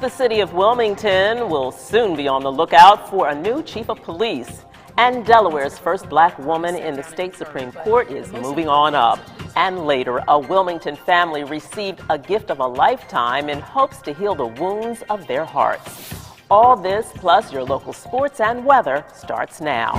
The city of Wilmington will soon be on the lookout for a new chief of police. And Delaware's first black woman in the state Supreme Court is moving on up. And later, a Wilmington family received a gift of a lifetime in hopes to heal the wounds of their hearts. All this, plus your local sports and weather, starts now.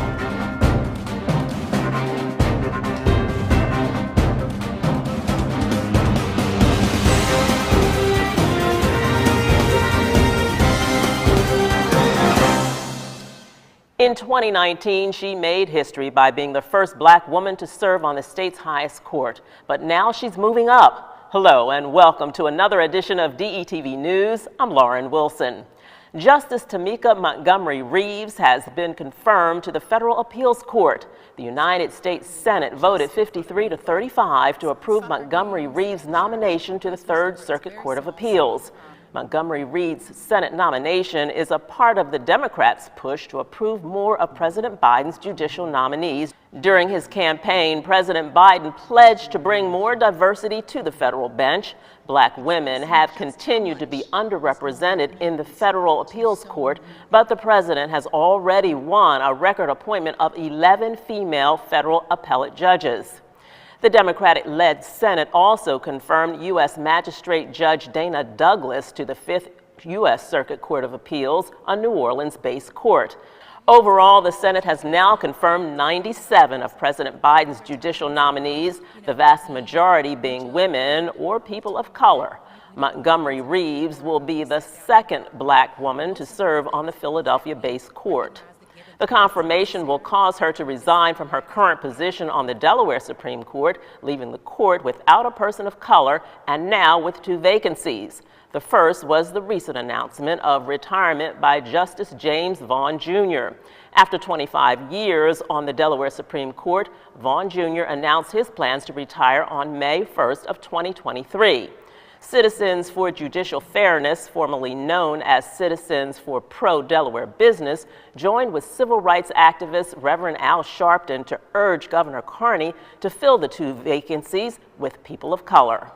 In 2019, she made history by being the first black woman to serve on the state's highest court. But now she's moving up. Hello and welcome to another edition of DETV News. I'm Lauren Wilson. Justice Tamika Montgomery Reeves has been confirmed to the Federal Appeals Court. The United States Senate voted 53-35 to approve Montgomery Reeves' nomination to the Third Circuit Court of Appeals. Montgomery Reeves' Senate nomination is a part of the Democrats' push to approve more of President Biden's judicial nominees. During his campaign, President Biden pledged to bring more diversity to the federal bench. Black women have continued to be underrepresented in the Federal Appeals Court, but the president has already won a record appointment of 11 female federal appellate judges. The Democratic-led Senate also confirmed U.S. Magistrate Judge Dana Douglas to the Fifth U.S. Circuit Court of Appeals, a New Orleans-based court. Overall, the Senate has now confirmed 97 of President Biden's judicial nominees, the vast majority being women or people of color. Montgomery Reeves will be the second black woman to serve on the Philadelphia-based court. The confirmation will cause her to resign from her current position on the Delaware Supreme Court, leaving the court without a person of color and now with 2 vacancies. The first was the recent announcement of retirement by Justice James Vaughn Jr. After 25 years on the Delaware Supreme Court, Vaughn Jr. announced his plans to retire on May 1st of 2023. Citizens for Judicial Fairness, formerly known as Citizens for Pro-Delaware Business, joined with civil rights activist Reverend Al Sharpton to urge Governor Carney to fill the 2 vacancies with people of color.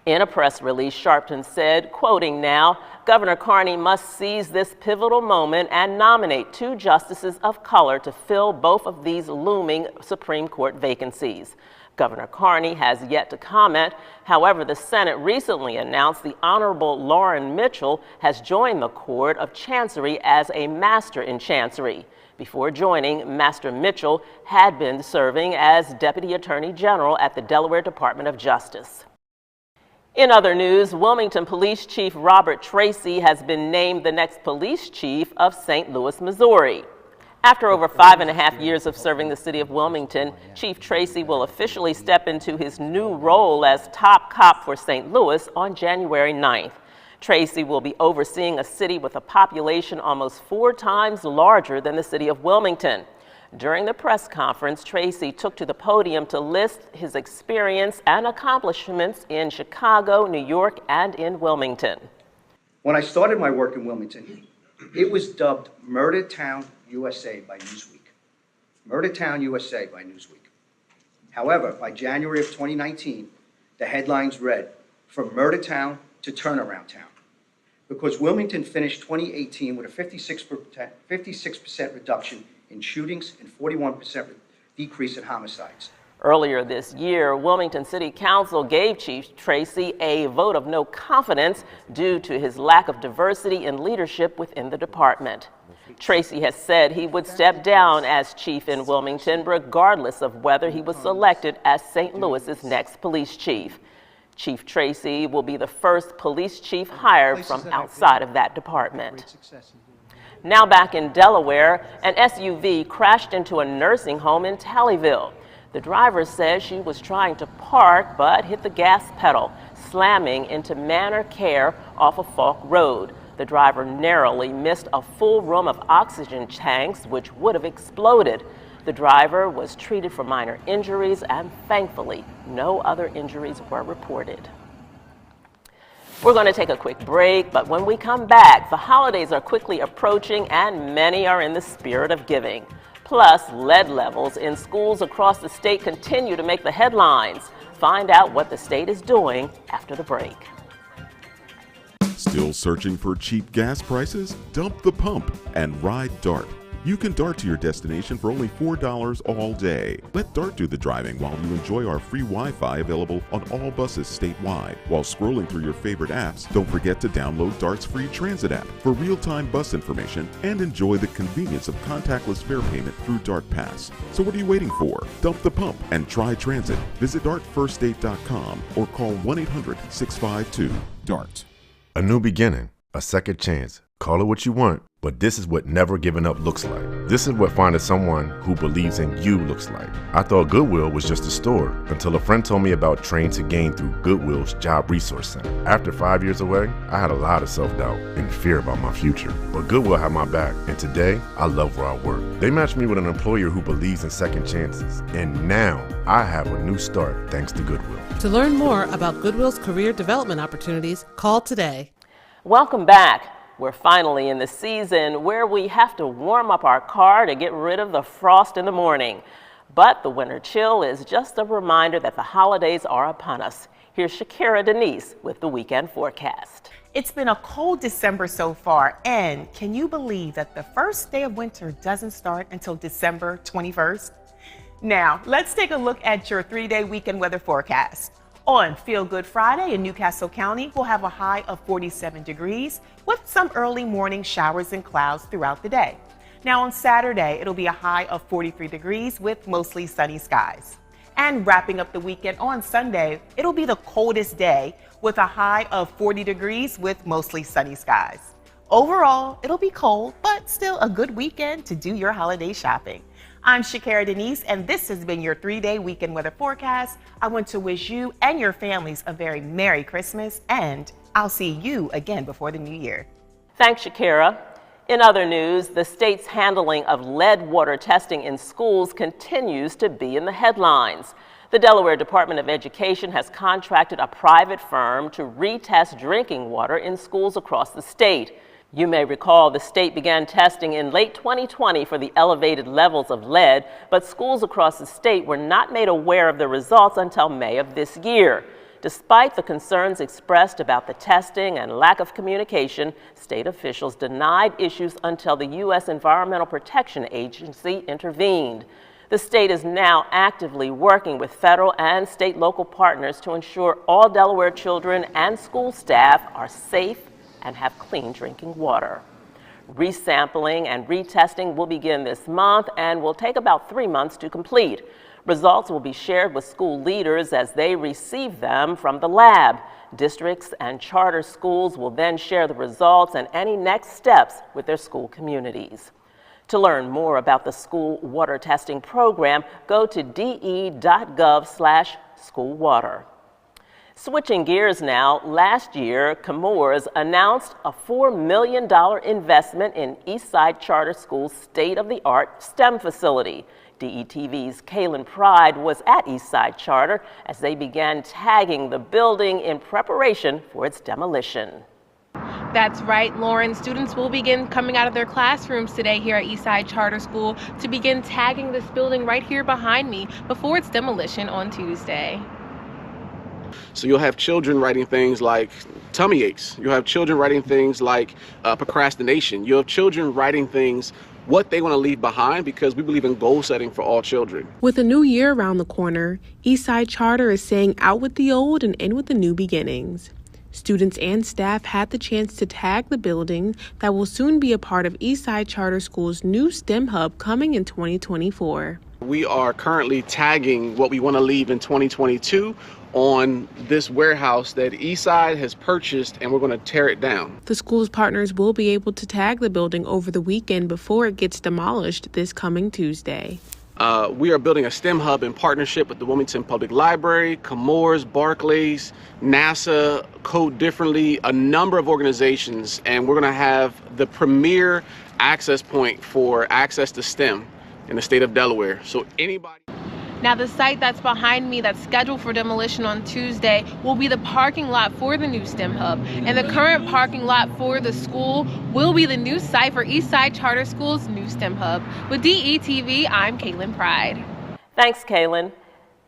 In a press release, Sharpton said, quoting now, "Governor Carney must seize this pivotal moment and nominate 2 justices of color to fill both of these looming Supreme Court vacancies." Governor Carney has yet to comment. However, the Senate recently announced the Honorable Lauren Mitchell has joined the Court of Chancery as a Master in Chancery. Before joining, Master Mitchell had been serving as Deputy Attorney General at the Delaware Department of Justice. In other news, Wilmington Police Chief Robert Tracy has been named the next police chief of St. Louis, Missouri. After over 5.5 years of serving the city of Wilmington, Chief Tracy will officially step into his new role as top cop for St. Louis on January 9th. Tracy will be overseeing a city with a population almost 4 times larger than the city of Wilmington. During the press conference, Tracy took to the podium to list his experience and accomplishments in Chicago, New York, and in Wilmington. When I started my work in Wilmington, it was dubbed Murder Town, USA by Newsweek. Murder Town, USA by Newsweek. However, by January of 2019, the headlines read, "From Murder Town to Turnaround Town," because Wilmington finished 2018 with a 56% reduction in shootings and 41% decrease in homicides. Earlier this year, Wilmington City Council gave Chief Tracy a vote of no confidence due to his lack of diversity in leadership within the department. Tracy has said he would step down as chief in Wilmington regardless of whether he was selected as St. Louis's next police chief. Chief Tracy will be the first police chief hired from outside of that department. Now back in Delaware, an SUV crashed into a nursing home in Tallyville. The driver says she was trying to park but hit the gas pedal, slamming into Manor Care off of Falk Road. The driver narrowly missed a full room of oxygen tanks, which would have exploded. The driver was treated for minor injuries, and thankfully, no other injuries were reported. We're going to take a quick break, but when we come back, the holidays are quickly approaching and many are in the spirit of giving. Plus, lead levels in schools across the state continue to make the headlines. Find out what the state is doing after the break. Still searching for cheap gas prices? Dump the pump and ride DART. You can DART to your destination for only $4 all day. Let DART do the driving while you enjoy our free Wi-Fi available on all buses statewide. While scrolling through your favorite apps, don't forget to download DART's free transit app for real-time bus information and enjoy the convenience of contactless fare payment through DART Pass. So what are you waiting for? Dump the pump and try transit. Visit dartfirststate.com or call 1-800-652-DART. A new beginning, a second chance. Call it what you want, but this is what never giving up looks like. This is what finding someone who believes in you looks like. I thought Goodwill was just a store until a friend told me about Train to Gain through Goodwill's Job Resource Center. After 5 years away, I had a lot of self-doubt and fear about my future. But Goodwill had my back, and today, I love where I work. They matched me with an employer who believes in second chances. And now, I have a new start thanks to Goodwill. To learn more about Goodwill's career development opportunities, call today. Welcome back. We're finally in the season where we have to warm up our car to get rid of the frost in the morning. But the winter chill is just a reminder that the holidays are upon us. Here's Shakira Denise with the weekend forecast. It's been a cold December so far, and can you believe that the first day of winter doesn't start until December 21st? Now, let's take a look at your 3-day weekend weather forecast. On Feel Good Friday in Newcastle County, we'll have a high of 47 degrees with some early morning showers and clouds throughout the day. Now on Saturday, it'll be a high of 43 degrees with mostly sunny skies. And wrapping up the weekend on Sunday, it'll be the coldest day with a high of 40 degrees with mostly sunny skies. Overall, it'll be cold, but still a good weekend to do your holiday shopping. I'm Shakira Denise, and this has been your 3-day weekend weather forecast. I want to wish you and your families a very Merry Christmas, and I'll see you again before the new year. Thanks, Shakira. In other news, the state's handling of lead water testing in schools continues to be in the headlines. The Delaware Department of Education has contracted a private firm to retest drinking water in schools across the state. You may recall the state began testing in late 2020 for the elevated levels of lead, but schools across the state were not made aware of the results until May of this year. Despite the concerns expressed about the testing and lack of communication, state officials denied issues until the U.S. Environmental Protection Agency intervened. The state is now actively working with federal and state local partners to ensure all Delaware children and school staff are safe and have clean drinking water. Resampling and retesting will begin this month and will take about 3 months to complete. Results will be shared with school leaders as they receive them from the lab. Districts and charter schools will then share the results and any next steps with their school communities. To learn more about the school water testing program, go to de.gov/schoolwater. Switching gears now, last year, Chemours announced a $4 million investment in Eastside Charter School's state-of-the-art STEM facility. DETV's Kaylin Pride was at Eastside Charter as they began tagging the building in preparation for its demolition. That's right, Lauren. Students will begin coming out of their classrooms today here at Eastside Charter School to begin tagging this building right here behind me before its demolition on Tuesday. So you'll have children writing things like tummy aches. You'll have children writing things like procrastination. You'll have children writing things what they want to leave behind, because we believe in goal setting for all children. With a new year around the corner, Eastside Charter is saying out with the old and in with the new beginnings. Students and staff had the chance to tag the building that will soon be a part of Eastside Charter School's new STEM hub coming in 2024. We are currently tagging what we want to leave in 2022 on this warehouse that Eastside has purchased, and we're going to tear it down. The school's partners will be able to tag the building over the weekend before it gets demolished this coming Tuesday. We are building a STEM hub in partnership with the Wilmington Public Library, Chemours, Barclays, NASA, Code Differently, a number of organizations, and we're going to have the premier access point for access to STEM in the state of Delaware. So anybody... Now, the site that's behind me that's scheduled for demolition on Tuesday will be the parking lot for the new STEM hub. And the current parking lot for the school will be the new site for Eastside Charter School's new STEM hub. With DETV, I'm Kaylin Pride. Thanks, Kaylin.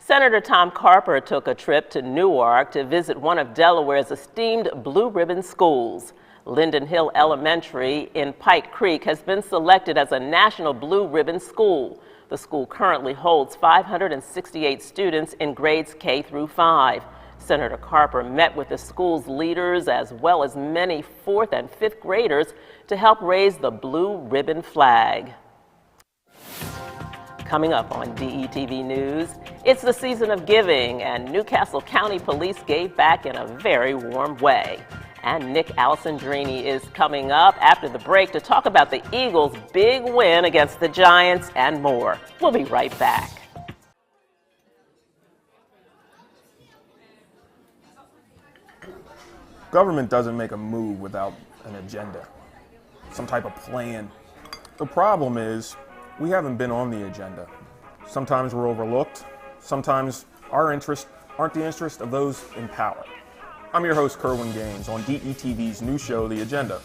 Senator Tom Carper took a trip to Newark to visit one of Delaware's esteemed blue ribbon schools. Linden Hill Elementary in Pike Creek has been selected as a National Blue Ribbon School. The school currently holds 568 students in grades K through 5. Senator Carper met with the school's leaders as well as many 4th and 5th graders to help raise the blue ribbon flag. Coming up on DETV News, it's the season of giving, and Newcastle County Police gave back in a very warm way. And Nick Alessandrini is coming up after the break to talk about the Eagles' big win against the Giants and more. We'll be right back. Government doesn't make a move without an agenda, some type of plan. The problem is we haven't been on the agenda. Sometimes we're overlooked. Sometimes our interests aren't the interests of those in power. I'm your host, Kerwin Gaines, on DETV's new show, The Agenda.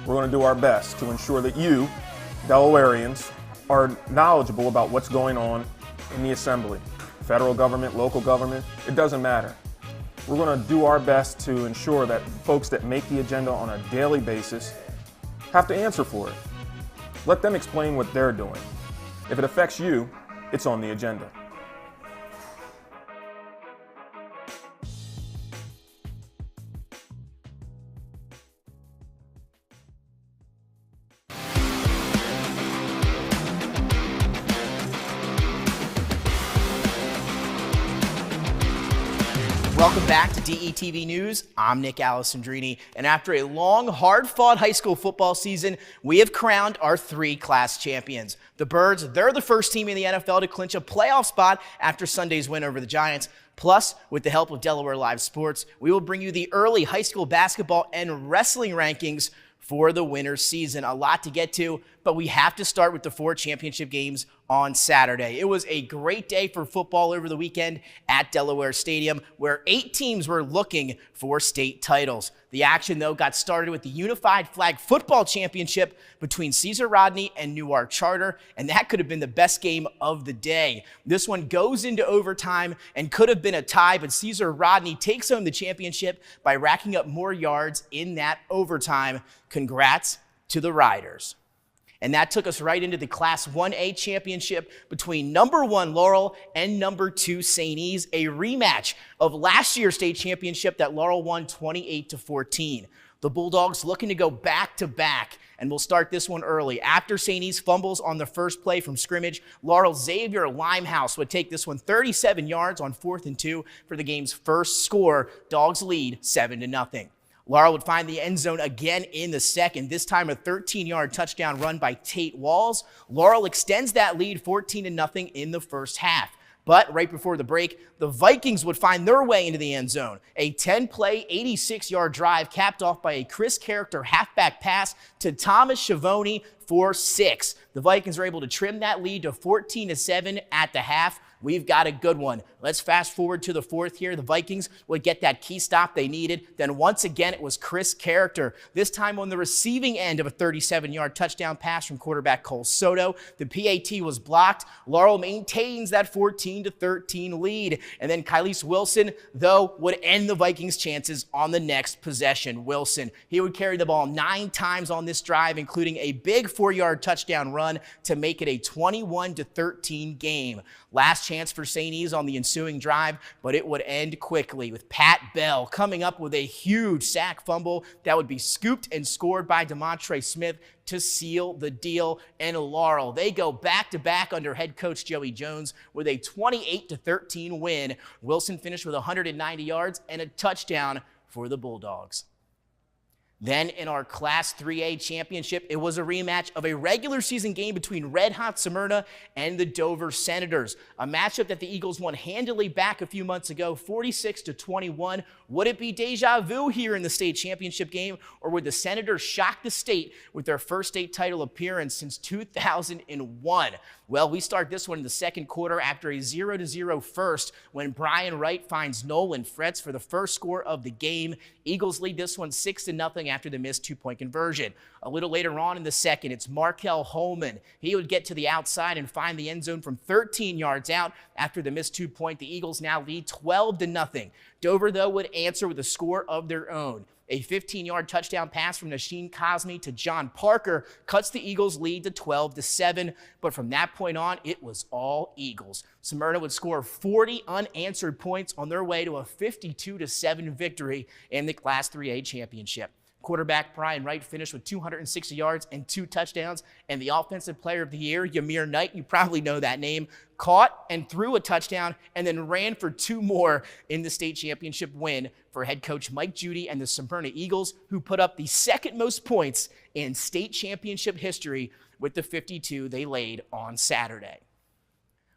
We're going to do our best to ensure that you, Delawareans, are knowledgeable about what's going on in the Assembly. Federal government, local government, it doesn't matter. We're going to do our best to ensure that folks that make the agenda on a daily basis have to answer for it. Let them explain what they're doing. If it affects you, it's on the agenda. Welcome back to DETV News. I'm Nick Alessandrini, and after a long, hard-fought high school football season, we have crowned our 3 class champions. The Birds, they're the first team in the NFL to clinch a playoff spot after Sunday's win over the Giants. Plus, with the help of Delaware Live Sports, we will bring you the early high school basketball and wrestling rankings for the winter's season. A lot to get to, but we have to start with the 4 championship games on Saturday. It was a great day for football over the weekend at Delaware Stadium, where 8 teams were looking for state titles. The action, though, got started with the Unified Flag Football Championship between Caesar Rodney and Newark Charter, and that could have been the best game of the day. This one goes into overtime and could have been a tie, but Caesar Rodney takes home the championship by racking up more yards in that overtime. Congrats to the Riders. And that took us right into the Class 1A championship between number 1 Laurel and number 2 St. E's, a rematch of last year's state championship that Laurel won 28-14. The Bulldogs looking to go back-to-back, and we'll start this one early. After St. E's fumbles on the first play from scrimmage, Laurel's Xavier Limehouse would take this one 37 yards on 4th and 2 for the game's first score. Dogs lead 7-0. Laurel would find the end zone again in the second, this time a 13-yard touchdown run by Tate Walls. Laurel extends that lead 14-0 in the first half. But right before the break, the Vikings would find their way into the end zone. A 10-play, 86-yard drive capped off by a Chris Character halfback pass to Thomas Schiavone for 6. The Vikings are able to trim that lead to 14-7 at the half. We've got a good one. Let's fast forward to the 4th here. The Vikings would get that key stop they needed. Then once again, it was Chris Character, this time on the receiving end of a 37-yard touchdown pass from quarterback Cole Soto. The PAT was blocked. Laurel maintains that 14-13 lead. And then Kylese Wilson, though, would end the Vikings' chances on the next possession. Wilson, he would carry the ball 9 times on this drive, including a big 4-yard touchdown run to make it a 21-13 game. Last chance for St. E's on the ensuing drive, but it would end quickly with Pat Bell coming up with a huge sack fumble that would be scooped and scored by DeMontre Smith to seal the deal. And Laurel, they go back-to-back under head coach Joey Jones with a 28-13 win. Wilson finished with 190 yards and a touchdown for the Bulldogs. Then in our Class 3A championship, it was a rematch of a regular season game between Red Hot Smyrna and the Dover Senators. A matchup that the Eagles won handily back a few months ago, 46-21. Would it be deja vu here in the state championship game, or would the Senators shock the state with their first state title appearance since 2001? Well, we start this one in the second quarter after a 0-0 first when Brian Wright finds Nolan Fretz for the first score of the game. Eagles lead this one 6-0 after the missed two-point conversion. A little later on in the second, it's Markel Holman. He would get to the outside and find the end zone from 13 yards out. After the missed two-point, the Eagles now lead 12-0. Dover, though, would answer with a score of their own. A 15-yard touchdown pass from Nasheem Cosme to John Parker cuts the Eagles' lead to 12-7. But from that point on, it was all Eagles. Smyrna would score 40 unanswered points on their way to a 52-7 victory in the Class 3A championship. Quarterback Brian Wright finished with 260 yards and 2 touchdowns, and the Offensive Player of the Year, Yamir Knight, you probably know that name, caught and threw a touchdown and then ran for 2 more in the state championship win for head coach Mike Judy and the Smyrna Eagles, who put up the second most points in state championship history with the 52 they laid on Saturday.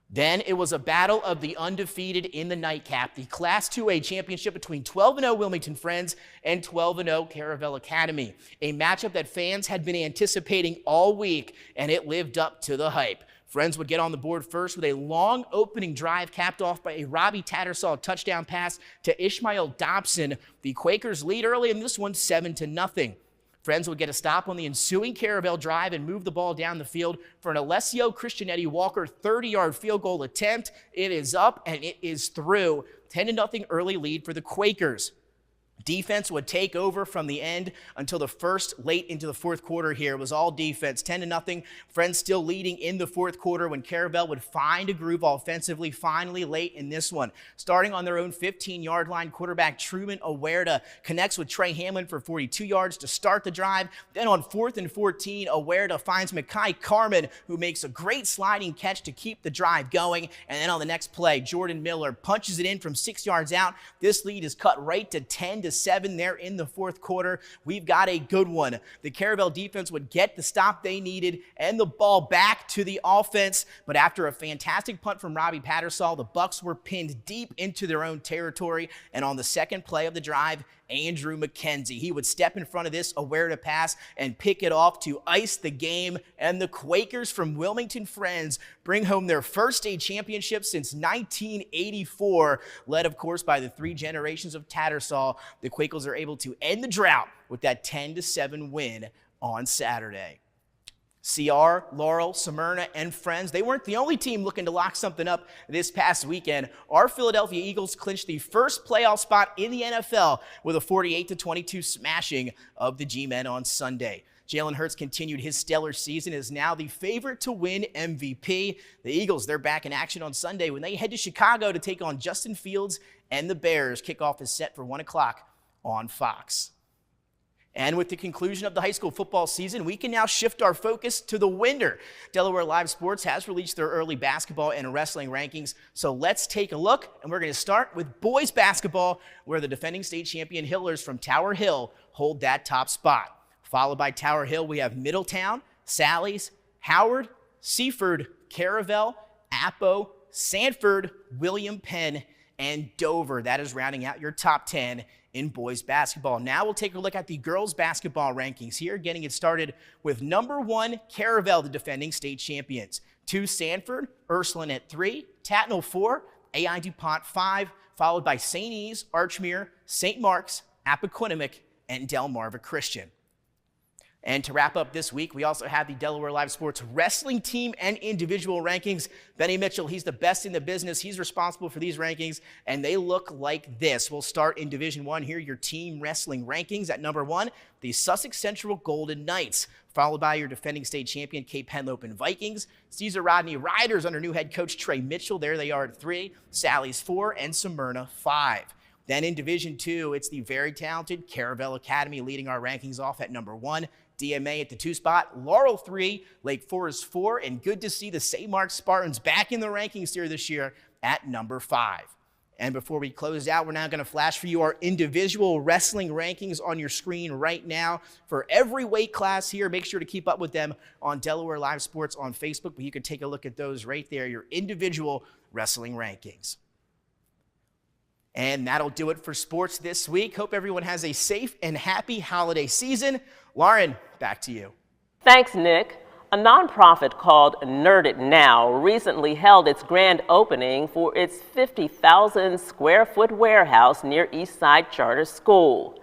Then it was a battle of the undefeated in the nightcap, the Class 2A championship between 12-0 Wilmington Friends and 12-0 Caravel Academy, a matchup that fans had been anticipating all week, and it lived up to the hype. Friends would get on the board first with a long opening drive capped off by a Robbie Tattersall touchdown pass to Ishmael Dobson. The Quakers lead early in this one 7-0. Friends would get a stop on the ensuing Caravel drive and move the ball down the field for an Alessio Christianetti Walker 30-yard field goal attempt. It is up and it is through. 10-0 early lead for the Quakers. Defense would take over from the end until the late into the fourth quarter here. It was all defense, 10-0. Friends still leading in the fourth quarter when Caravel would find a groove offensively finally late in this one. Starting on their own 15-yard line, quarterback Truman Awerda connects with Trey Hamlin for 42 yards to start the drive. Then on 4th and 14, Awerda finds Makai Carmen, who makes a great sliding catch to keep the drive going. And then on the next play, Jordan Miller punches it in from 6 yards out. This lead is cut right to 10-7 there in the fourth quarter. We've got a good one. The Caravel defense would get the stop they needed and the ball back to the offense. But after a fantastic punt from Robbie Tattersall, the Bucks were pinned deep into their own territory. And on the second play of the drive, Andrew McKenzie, he would step in front of this Awerda pass and pick it off to ice the game. And the Quakers from Wilmington Friends bring home their first state championship since 1984, led, of course, by the 3 generations of Tattersall. The Quakers are able to end the drought with that 10-7 win on Saturday. CR, Laurel, Smyrna, and Friends, they weren't the only team looking to lock something up this past weekend. Our Philadelphia Eagles clinched the first playoff spot in the NFL with a 48-22 smashing of the G-Men on Sunday. Jalen Hurts continued his stellar season, is now the favorite to win MVP. The Eagles, they're back in action on Sunday when they head to Chicago to take on Justin Fields and the Bears. Kickoff is set for 1 o'clock on Fox. And with the conclusion of the high school football season, we can now shift our focus to the winter. Delaware Live Sports has released their early basketball and wrestling rankings, so let's take a look. And we're going to start with boys basketball, where the defending state champion Hillers from Tower Hill hold that top spot. Followed by Tower Hill, we have Middletown, Sally's, Howard, Seaford, Caravel, Appo, Sanford, William Penn, and Dover. That is rounding out your top 10 in boys basketball. Now we'll take a look at the girls basketball rankings here, getting it started with number 1, Caravel, the defending state champions. 2, Sanford, Ursuline at 3, Tatnall 4, AI DuPont 5, followed by St. E's, Archmere, St. Mark's, Appoquinimink, and Delmarva Christian. And to wrap up this week, we also have the Delaware Live Sports wrestling team and individual rankings. Benny Mitchell, he's the best in the business. He's responsible for these rankings, and they look like this. We'll start in Division 1 here, your team wrestling rankings. At number 1, the Sussex Central Golden Knights, followed by your defending state champion Cape Henlopen Vikings. Cesar Rodney Riders under new head coach Trey Mitchell. There they are at 3, Sally's 4, and Smyrna 5. Then in Division 2, it's the very talented Caravel Academy leading our rankings off at number 1. DMA at the 2 spot, Laurel 3, Lake Forest 4, and good to see the St. Mark's Spartans back in the rankings here this year at number 5. And before we close out, we're now going to flash for you our individual wrestling rankings on your screen right now for every weight class here. Make sure to keep up with them on Delaware Live Sports on Facebook, but you can take a look at those right there, your individual wrestling rankings. And that'll do it for sports this week. Hope everyone has a safe and happy holiday season. Lauren, back to you. Thanks, Nick. A nonprofit called Nerd It Now recently held its grand opening for its 50,000 square foot warehouse near Eastside Charter School.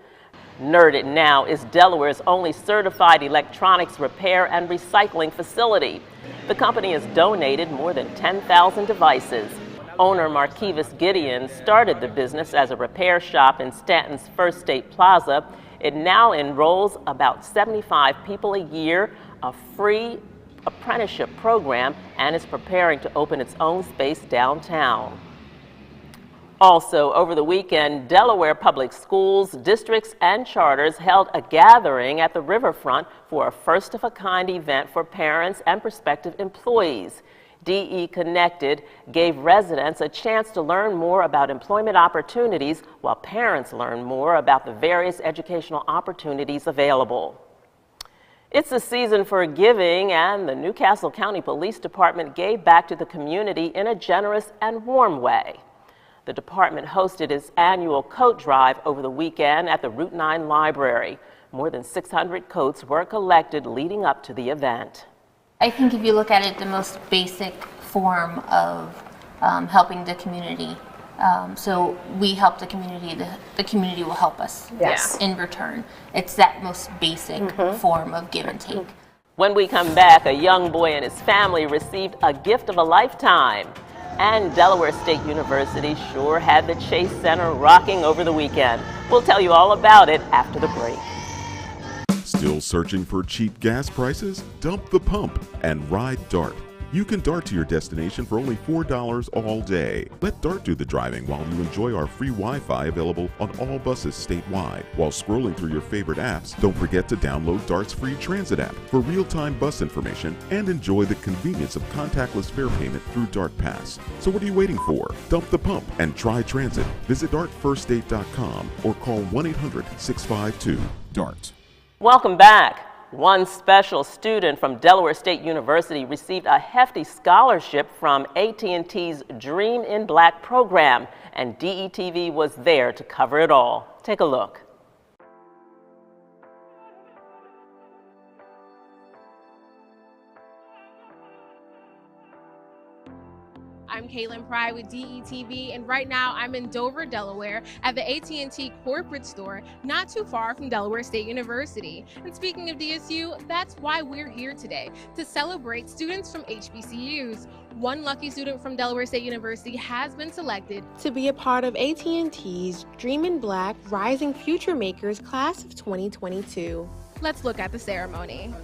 NERD now is Delaware's only certified electronics repair and recycling facility. The company has donated more than 10,000 devices. Owner Marquivas Gideon started the business as a repair shop in Stanton's First State Plaza. It now enrolls about 75 people a year, a free apprenticeship program, and is preparing to open its own space downtown. Also, over the weekend, Delaware public schools, districts, and charters held a gathering at the riverfront for a first-of-a-kind event for parents and prospective employees. DE Connected gave residents a chance to learn more about employment opportunities while parents learn more about the various educational opportunities available. It's a season for giving, and the Newcastle County Police Department gave back to the community in a generous and warm way. The department hosted its annual coat drive over the weekend at the Route 9 Library. More than 600 coats were collected leading up to the event. I think if you look at it, the most basic form of helping the community. So we help the community, the community will help us in return. It's that most basic form of give and take. When we come back, a young boy and his family received a gift of a lifetime. And Delaware State University sure had the Chase Center rocking over the weekend. We'll tell you all about it after the break. Still searching for cheap gas prices? Dump the pump and ride DART. You can DART to your destination for only $4 all day. Let DART do the driving while you enjoy our free Wi-Fi available on all buses statewide. While scrolling through your favorite apps, don't forget to download DART's free transit app for real-time bus information and enjoy the convenience of contactless fare payment through DART Pass. So what are you waiting for? Dump the pump and try transit. Visit dartfirststate.com or call 1-800-652-DART. Welcome back. One special student from Delaware State University received a hefty scholarship from AT&T's Dream in Black program, and DETV was there to cover it all. Take a look. I'm Caitlin Pride with DETV, and right now I'm in Dover, Delaware at the AT&T corporate store, not too far from Delaware State University. And speaking of DSU, that's why we're here today, to celebrate students from HBCUs. One lucky student from Delaware State University has been selected to be a part of AT&T's Dream in Black Rising Future Makers Class of 2022. Let's look at the ceremony.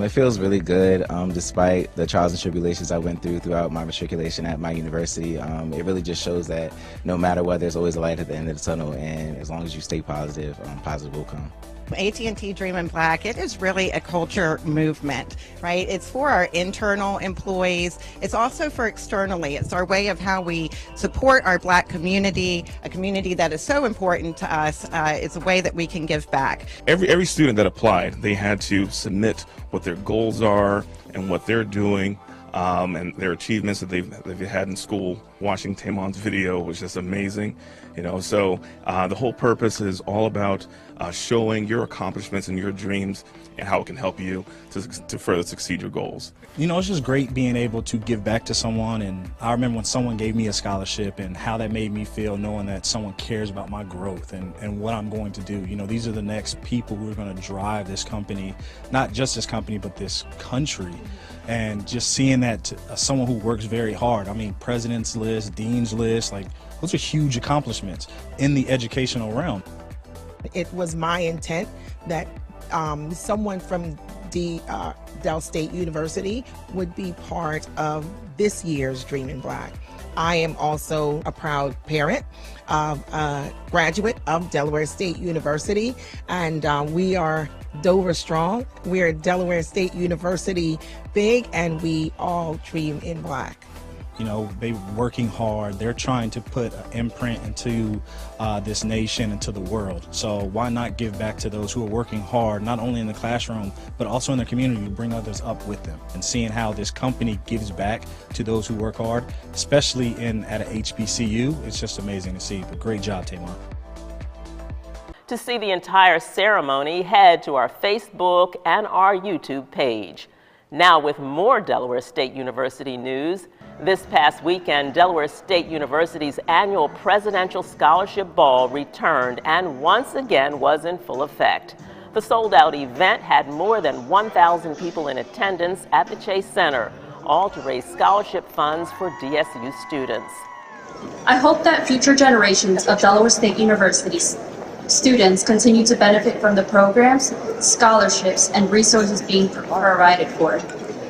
It feels really good, despite the trials and tribulations I went throughout my matriculation at my university. It really just shows that no matter what, there's always a light at the end of the tunnel, and as long as you stay positive, positive will come. AT&T Dream in Black, it is really a culture movement, right? It's for our internal employees. It's also for externally. It's our way of how we support our Black community, a community that is so important to us. It's a way that we can give back. Every student that applied, they had to submit what their goals are and what they're doing. And their achievements that they've had in school. Watching Tamon's video was just amazing, you know. So the whole purpose is all about showing your accomplishments and your dreams and how it can help you to further succeed your goals. You know, it's just great being able to give back to someone, and I remember when someone gave me a scholarship and how that made me feel, knowing that someone cares about my growth and what I'm going to do. You know, these are the next people who are going to drive this company, not just this company, but this country. And just seeing that someone who works very hard, I mean, president's list, dean's list, like those are huge accomplishments in the educational realm. It was my intent that someone from Del State University would be part of this year's Dream in Black. I am also a proud parent of a graduate of Delaware State University, and we are Dover strong. We're Delaware State University big, and we all dream in black. You know, they're working hard. They're trying to put an imprint into this nation, into the world. So why not give back to those who are working hard, not only in the classroom, but also in the community, to bring others up with them. And seeing how this company gives back to those who work hard, especially at a HBCU, it's just amazing to see. But great job, Tamar. To see the entire ceremony, head to our Facebook and our YouTube page. Now with more Delaware State University news. This past weekend, Delaware State University's annual Presidential Scholarship Ball returned and once again was in full effect. The sold-out event had more than 1,000 people in attendance at the Chase Center, all to raise scholarship funds for DSU students. I hope that future generations of Delaware State University's students continue to benefit from the programs, scholarships, and resources being provided for.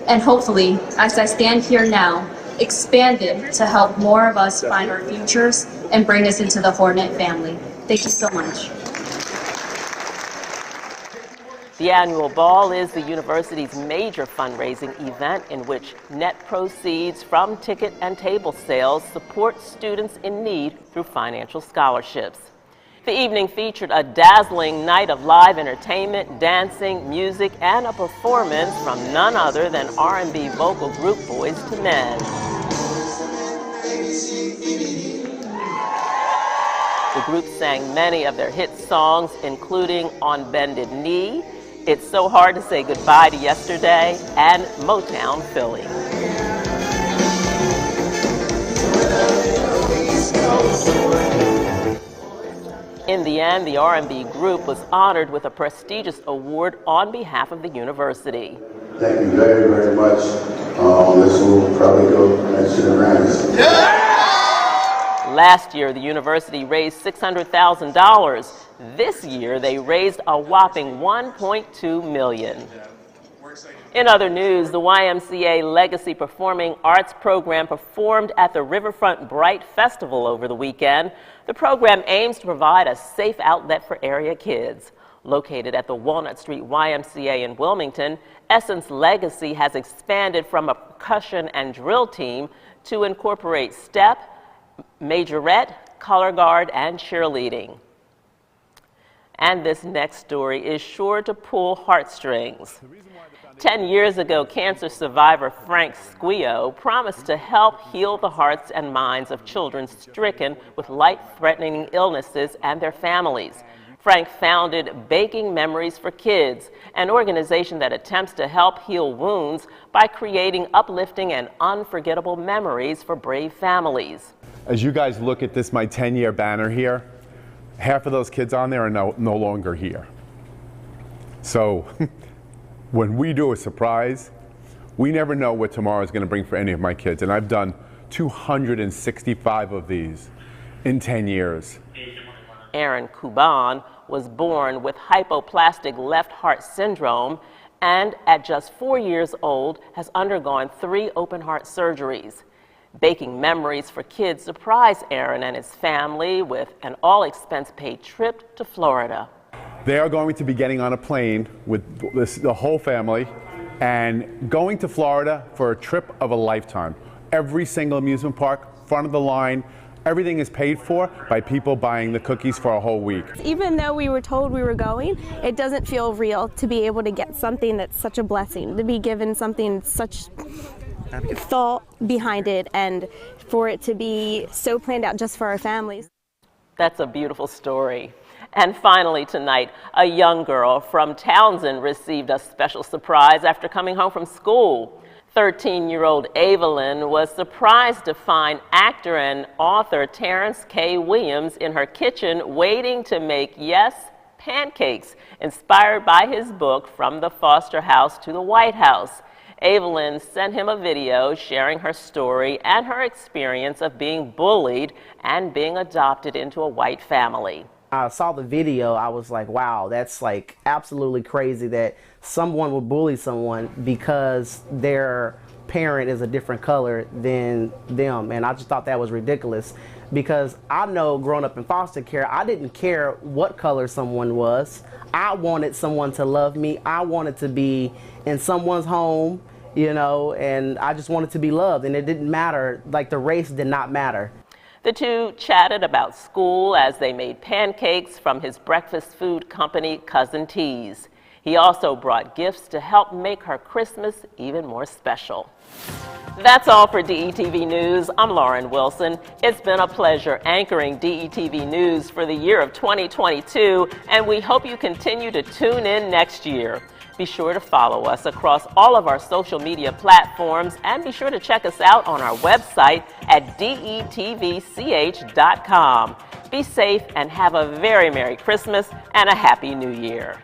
And hopefully, as I stand here now, expanded to help more of us find our futures and bring us into the Hornet family. Thank you so much. The annual ball is the university's major fundraising event in which net proceeds from ticket and table sales support students in need through financial scholarships. The evening featured a dazzling night of live entertainment, dancing, music, and a performance from none other than R&B vocal group Boys to Men. The group sang many of their hit songs, including On Bended Knee, It's So Hard to Say Goodbye to Yesterday, and Motown Philly. In the end, the R&B group was honored with a prestigious award on behalf of the university. Thank you very, very much. This will probably go next to the Grammys. Last year, the university raised $600,000. This year, they raised a whopping $1.2 million. In other news, the YMCA Legacy Performing Arts program performed at the Riverfront Bright Festival over the weekend. The program aims to provide a safe outlet for area kids. Located at the Walnut Street YMCA in Wilmington, Essence Legacy has expanded from a percussion and drill team to incorporate step, majorette, color guard, and cheerleading. And this next story is sure to pull heartstrings. 10 years ago, cancer survivor Frank Squio promised to help heal the hearts and minds of children stricken with life-threatening illnesses and their families. Frank founded Baking Memories for Kids, an organization that attempts to help heal wounds by creating uplifting and unforgettable memories for brave families. As you guys look at this, my 10-year banner here, half of those kids on there are no longer here. So when we do a surprise, we never know what tomorrow is going to bring for any of my kids. And I've done 265 of these in 10 years. Aaron Kuban was born with hypoplastic left heart syndrome and at just 4 years old has undergone 3 open heart surgeries. Baking Memories for Kids surprised Aaron and his family with an all-expense-paid trip to Florida. They are going to be getting on a plane with the whole family and going to Florida for a trip of a lifetime. Every single amusement park, front of the line, everything is paid for by people buying the cookies for a whole week. Even though we were told we were going, it doesn't feel real to be able to get something that's such a blessing, to be given something such thought behind it, and for it to be so planned out just for our families. That's a beautiful story. And finally tonight, a young girl from Townsend received a special surprise after coming home from school. 13-year-old Evelyn was surprised to find actor and author Terrence K. Williams in her kitchen waiting to make, yes, pancakes, inspired by his book From the Foster House to the White House. Evelyn sent him a video sharing her story and her experience of being bullied and being adopted into a white family. I saw the video, I was like, wow, that's like absolutely crazy that someone would bully someone because their parent is a different color than them. And I just thought that was ridiculous because I know growing up in foster care, I didn't care what color someone was. I wanted someone to love me. I wanted to be in someone's home, you know, and I just wanted to be loved. And it didn't matter, like the race did not matter. The two chatted about school as they made pancakes from his breakfast food company, Cousin T's. He also brought gifts to help make her Christmas even more special. That's all for DETV News. I'm Lauren Wilson. It's been a pleasure anchoring DETV News for the year of 2022, and we hope you continue to tune in next year. Be sure to follow us across all of our social media platforms, and be sure to check us out on our website at detvch.com. Be safe and have a very Merry Christmas and a Happy New Year.